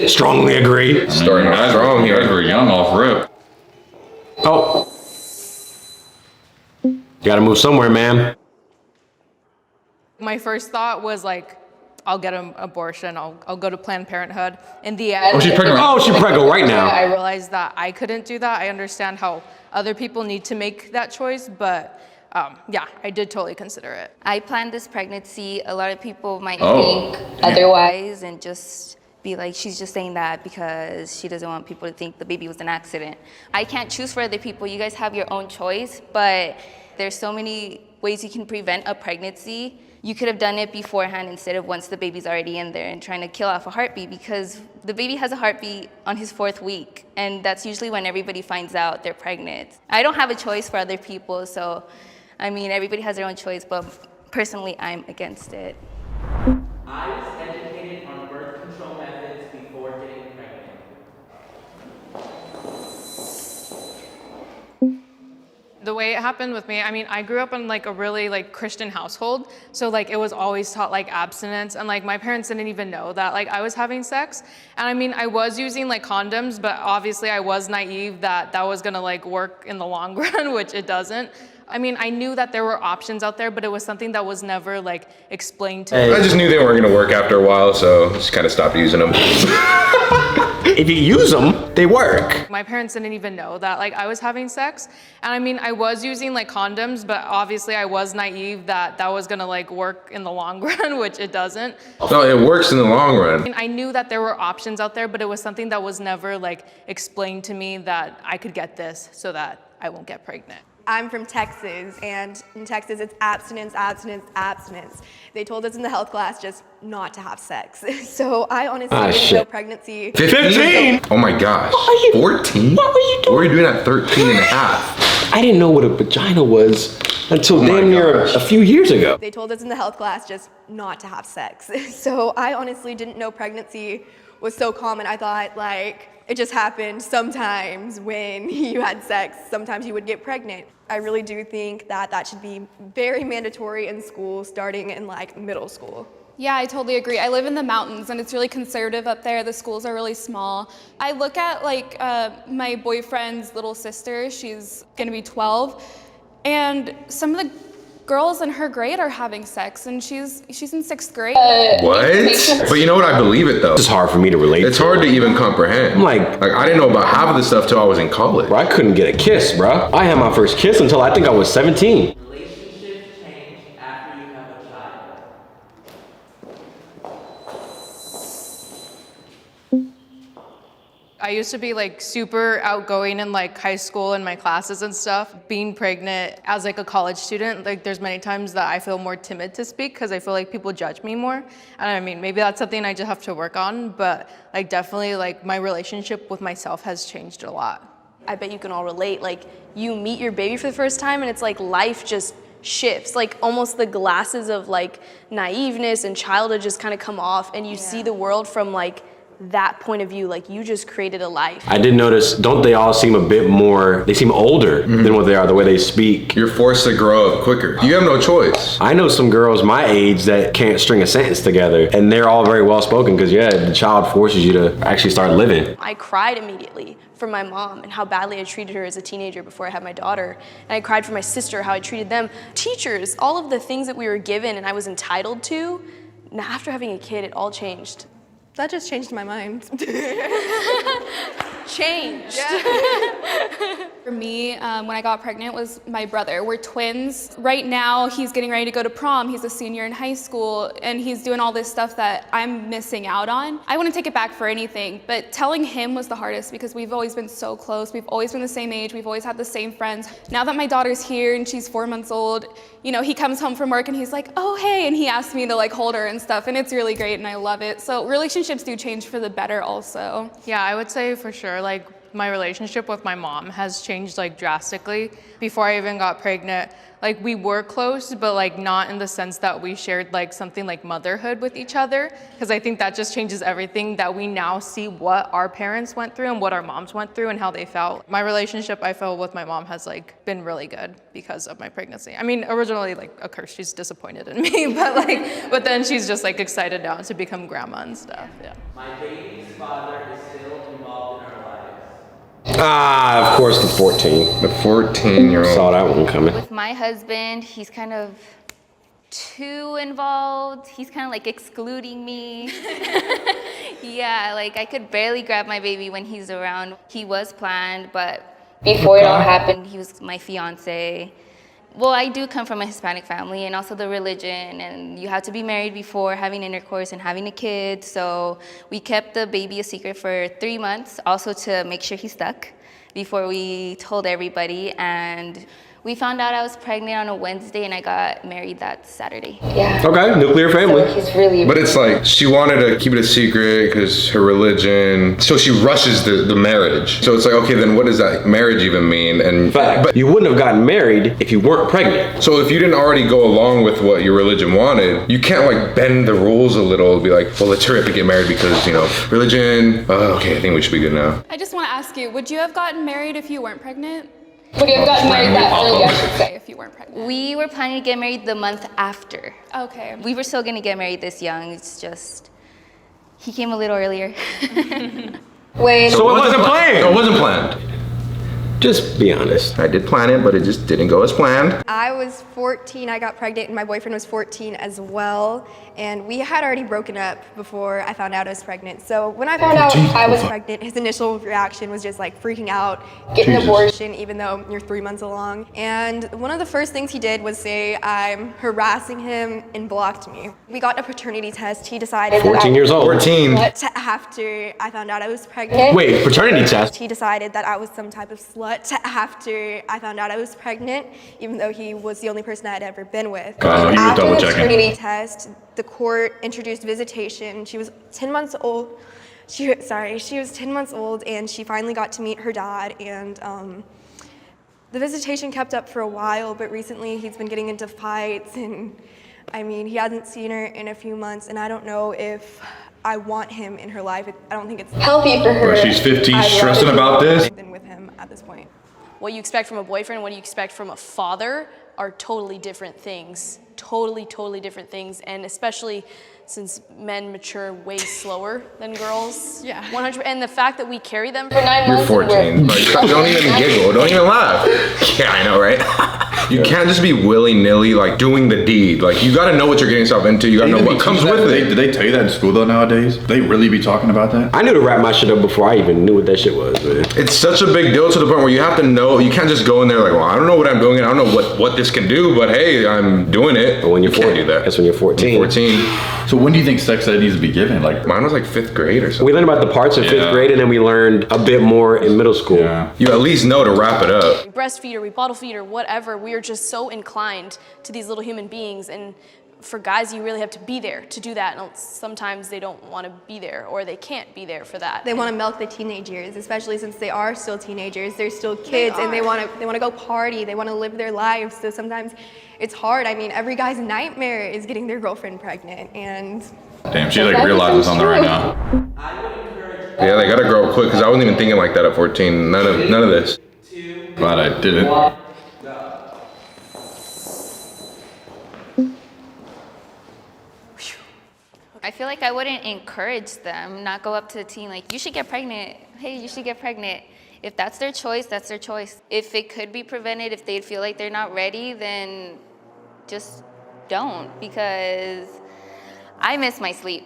Strongly agree. Starting out strong here. We're young off rip. Oh. You gotta move somewhere, man. My first thought was like, I'll get an abortion, I'll go to Planned Parenthood. In the end, Oh, she's pregnant. Oh, she's pregnant right now. I realized that I couldn't do that. I understand how other people need to make that choice, but yeah, I did totally consider it. I planned this pregnancy. A lot of people might think otherwise and just be like, she's just saying that because she doesn't want people to think the baby was an accident. I can't choose for other people. You guys have your own choice, but there's so many ways you can prevent a pregnancy. You could have done it beforehand instead of once the baby's already in there and trying to kill off a heartbeat, because the baby has a heartbeat on his 4th week, and that's usually when everybody finds out they're pregnant. I don't have a choice for other people, so I mean, everybody has their own choice, but personally, I'm against it. I was educated on birth control methods before getting pregnant. The way it happened with me, I mean, I grew up in like a really like Christian household. So like it was always taught like abstinence, and like my parents didn't even know that like I was having sex. And I mean, I was using like condoms, but obviously I was naive that that was gonna like work in the long run, which it doesn't. I mean, I knew that there were options out there, but it was something that was never like explained to me. I just knew they weren't gonna work after a while, so just kind of stopped using them. If you use them, they work. My parents didn't even know that like I was having sex. And I mean, I was using like condoms, but obviously I was naive that that was gonna like work in the long run, which it doesn't. No, it works in the long run. I knew that there were options out there, but it was something that was never like explained to me that I could get this so that I won't get pregnant. I'm from Texas, and in Texas it's abstinence, abstinence, abstinence. They told us in the health class just not to have sex. So I honestly didn't know pregnancy. 15? Oh my gosh. 14? What were you doing? What were you doing at 13 and a half? I didn't know what a vagina was until damn near a few years ago. They told us in the health class just not to have sex. So I honestly didn't know pregnancy was so common. I thought like it just happened sometimes when you had sex, sometimes you would get pregnant. I really do think that that should be very mandatory in school, starting in like middle school. Yeah, I totally agree. I live in the mountains and it's really conservative up there. The schools are really small. I look at like my boyfriend's little sister, she's gonna be 12, and some of the girls in her grade are having sex, and she's in 6th grade. What? But you know what? I believe it though. It's hard for me to relate. It's hard to even comprehend. I'm like I didn't know about half of the stuff till I was in college. Bro, I couldn't get a kiss, bro. I had my first kiss until I think I was 17. Relationships change after you have a child. I used to be like super outgoing in like high school and my classes and stuff. Being pregnant as like a college student, like there's many times that I feel more timid to speak because I feel like people judge me more. And I mean, maybe that's something I just have to work on, but like definitely like my relationship with myself has changed a lot. I bet you can all relate. Like you meet your baby for the first time and it's like life just shifts. Like almost the glasses of like naiveness and childhood just kind of come off, and you see the world from like that point of view, like you just created a life. I did notice, don't they all seem a bit more, they seem older than what they are, the way they speak. You're forced to grow up quicker. You have no choice. I know some girls my age that can't string a sentence together, and they're all very well spoken because yeah, the child forces you to actually start living. I cried immediately for my mom and how badly I treated her as a teenager before I had my daughter. And I cried for my sister, how I treated them. Teachers, all of the things that we were given and I was entitled to, now after having a kid, it all changed. That just changed my mind. Changed. Yeah. For me, when I got pregnant was my brother. We're twins. Right now, he's getting ready to go to prom. He's a senior in high school, and he's doing all this stuff that I'm missing out on. I wouldn't take it back for anything, but telling him was the hardest because we've always been so close. We've always been the same age. We've always had the same friends. Now that my daughter's here and she's 4 months old, you know, he comes home from work and he's like, oh, hey, and he asks me to like hold her and stuff, and it's really great and I love it. So relationships do change for the better also. Yeah, I would say for sure, like my relationship with my mom has changed like drastically. Before I even got pregnant, like we were close, but like not in the sense that we shared like something like motherhood with each other. Because I think that just changes everything, that we now see what our parents went through and what our moms went through and how they felt. My relationship, I feel, with my mom has like been really good because of my pregnancy. I mean, originally, like, of course, she's disappointed in me, but then she's just like excited now to become grandma and stuff. Yeah. My baby's father is still involved in our lives. Ah, of course, the 14. The 14-year-old. Saw that one coming. With my husband, he's kind of too involved. He's kind of like excluding me. Yeah, like I could barely grab my baby when he's around. He was planned, but before it all happened, he was my fiance. Well, I do come from a Hispanic family, and also the religion, and you have to be married before having intercourse and having a kid. So we kept the baby a secret for 3 months, also to make sure he stuck before we told everybody. And we found out I was pregnant on a Wednesday, and I got married that Saturday. Yeah. Okay, nuclear family. So he's really. But it's like she wanted to keep it a secret because her religion. So she rushes the marriage. So it's like, okay, then what does that marriage even mean? And Fact. But you wouldn't have gotten married if you weren't pregnant. so if you didn't already go along with what your religion wanted, you can't like bend the rules a little and be like, well, let's hurry up and get married because, you know, religion. Okay, I think we should be good now. I just want to ask you, would you have gotten married if you weren't pregnant? Would you have gotten married that early, I should say? If you weren't pregnant. We were planning to get married the month after. Okay. We were still gonna get married this young. It's just, he came a little earlier. Wait. So it wasn't planned. No, it wasn't planned. Just be honest. I did plan it, but it just didn't go as planned. I was 14, I got pregnant, and my boyfriend was 14 as well. And we had already broken up before I found out I was pregnant. So when I found out I was pregnant, his initial reaction was just like freaking out, getting an abortion, even though you're 3 months along. And one of the first things he did was say I'm harassing him and blocked me. We got a paternity test. He decided 14 years old. 14. after I found out I was pregnant. Wait, paternity test? He decided that I was some type of slut after I found out I was pregnant, even though he was the only person I'd ever been with. After the paternity test, the court introduced visitation. She was 10 months old. She was 10 months old, and she finally got to meet her dad. And the visitation kept up for a while, but recently he's been getting into fights, and I mean, he hasn't seen her in a few months, and I don't know if I want him in her life. I don't think it's healthy for her. She's 15, stressing about this. Been with him at this point. What you expect from a boyfriend, what you expect from a father are totally different things. Totally different things. And especially since men mature way slower than girls. Yeah. 100%. And the fact that we carry them for 9 You're months. 14. Like, don't even giggle. Don't even laugh. Yeah, I know, right? You can't just be willy-nilly, like, doing the deed. Like, you gotta know what you're getting yourself into. You gotta know what comes with it. Did they tell you that in school, though, nowadays? They really be talking about that? I knew to wrap my shit up before I even knew what that shit was, man. It's such a big deal to the point where you have to know. You can't just go in there like, well, I don't know what I'm doing, and I don't know what this can do, but hey, I'm doing it. But when you're you can't 14, do that. that's when you're 14. 14. So when do you think sex ed needs to be given? Like, Mine was like 5th grade or something. We learned about the parts in 5th grade, and then we learned a bit more in middle school. yeah. You at least know to wrap it up. We breastfeed or we bottle feed or whatever. We are just so inclined to these little human beings. And for guys, you really have to be there to do that. And sometimes they don't want to be there or they can't be there for that. They want to milk the teenage years, especially since they are still teenagers. They're still kids, and they want to go party. They want to live their lives. So sometimes it's hard. I mean, every guy's nightmare is getting their girlfriend pregnant, and Damn, she like realizes something right now. I would encourage Yeah, they gotta grow up quick because I wasn't even thinking like that at 14. None of this. Glad I didn't. I feel like I wouldn't encourage them, not go up to the teen like, you should get pregnant. Hey, you should get pregnant. If that's their choice, that's their choice. If it could be prevented, if they feel like they're not ready, then just don't, because I miss my sleep.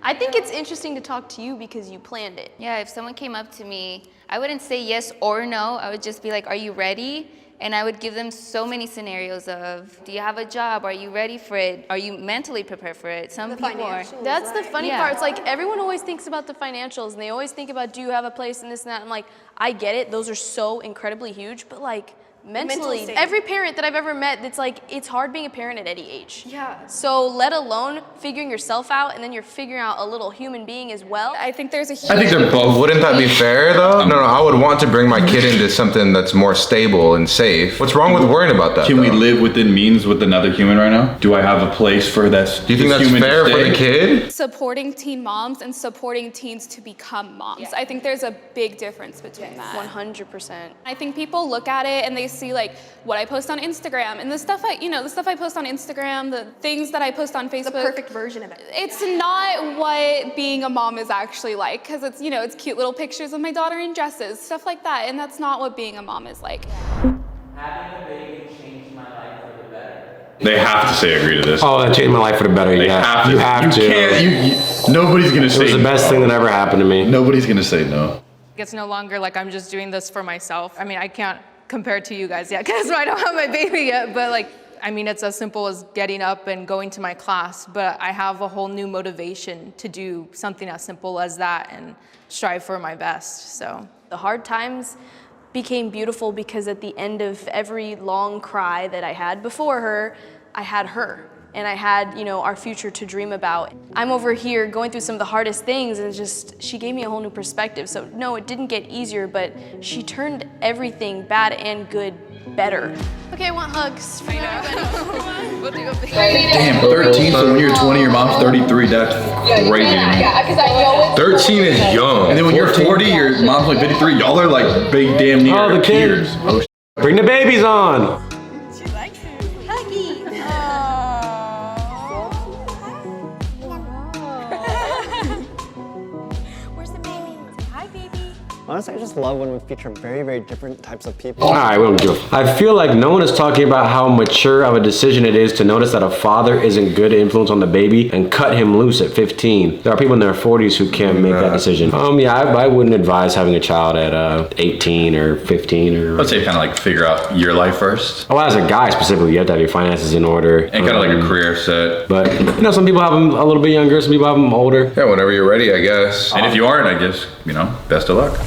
I think it's interesting to talk to you because you planned it. Yeah, if someone came up to me, I wouldn't say yes or no. I would just be like, are you ready? And I would give them so many scenarios of, do you have a job? Are you ready for it? Are you mentally prepared for it? Some people are. That's the funny Yeah. part. It's like everyone always thinks about the financials and they always think about, do you have a place and this and that. I'm like, I get it. Those are so incredibly huge, but like, mentally. state. Every parent that I've ever met, it's like, it's hard being a parent at any age. Yeah. So let alone figuring yourself out and then you're figuring out a little human being as well. I think there's a huge I think they're both. Wouldn't that be fair though? No, I would want to bring my kid into something that's more stable and safe. What's wrong with worrying about that? Can we though? live within means with another human right now? Do I have a place for this? Do you think that's fair for the kid? supporting teen moms and supporting teens to become moms. I think there's a big difference between that. 100%. I think people look at it and they see like what I post on Instagram and the stuff I post on Instagram, the things that I post on Facebook. The perfect version of it. It's not what being a mom is actually like, because it's, it's cute little pictures of my daughter in dresses, stuff like that, and that's not what being a mom is like. Having a baby changed my life for the better. They have to say agree to this. Oh, that changed my life for the better. They Yeah, have to. you have to. Can't, nobody's gonna say It was the best thing that ever happened to me. Nobody's gonna say no. It's no longer like I'm just doing this for myself. I mean, I can't compare to you guys yet because I don't have my baby yet, but like, I mean, it's as simple as getting up and going to my class, but I have a whole new motivation to do something as simple as that and strive for my best, so. The hard times became beautiful because at the end of every long cry that I had before her, I had her. And I had, our future to dream about. I'm over here going through some of the hardest things and she gave me a whole new perspective. So no, it didn't get easier, but she turned everything, bad and good, better. Okay, I want hugs. I know. We'll do a big Damn, 13, so when you're 20, your mom's 33, that's crazy. Yeah, because I know 13 is young. And then when you're 40, your mom's like 53, y'all are like big damn near Oh, the peers. kids. Oh, Bring the babies on. She likes it. Huggy. Where's the baby? Say hi, baby. Honestly, I just love when we feature very, very different types of people. All right, we don't give a- I feel like no one is talking about how mature of a decision it is to notice that a father isn't good influence on the baby and cut him loose at 15. There are people in their 40s who can't make that decision. Yeah, I wouldn't advise having a child at 18 or 15 or. I'd say kind of like figure out your life first. Well, as a guy specifically, you have to have your finances in order. And kind of like a career set. But, some people have them a little bit younger, some people have them older. Yeah, whenever you're ready, I guess. And if you aren't, I guess, best of luck.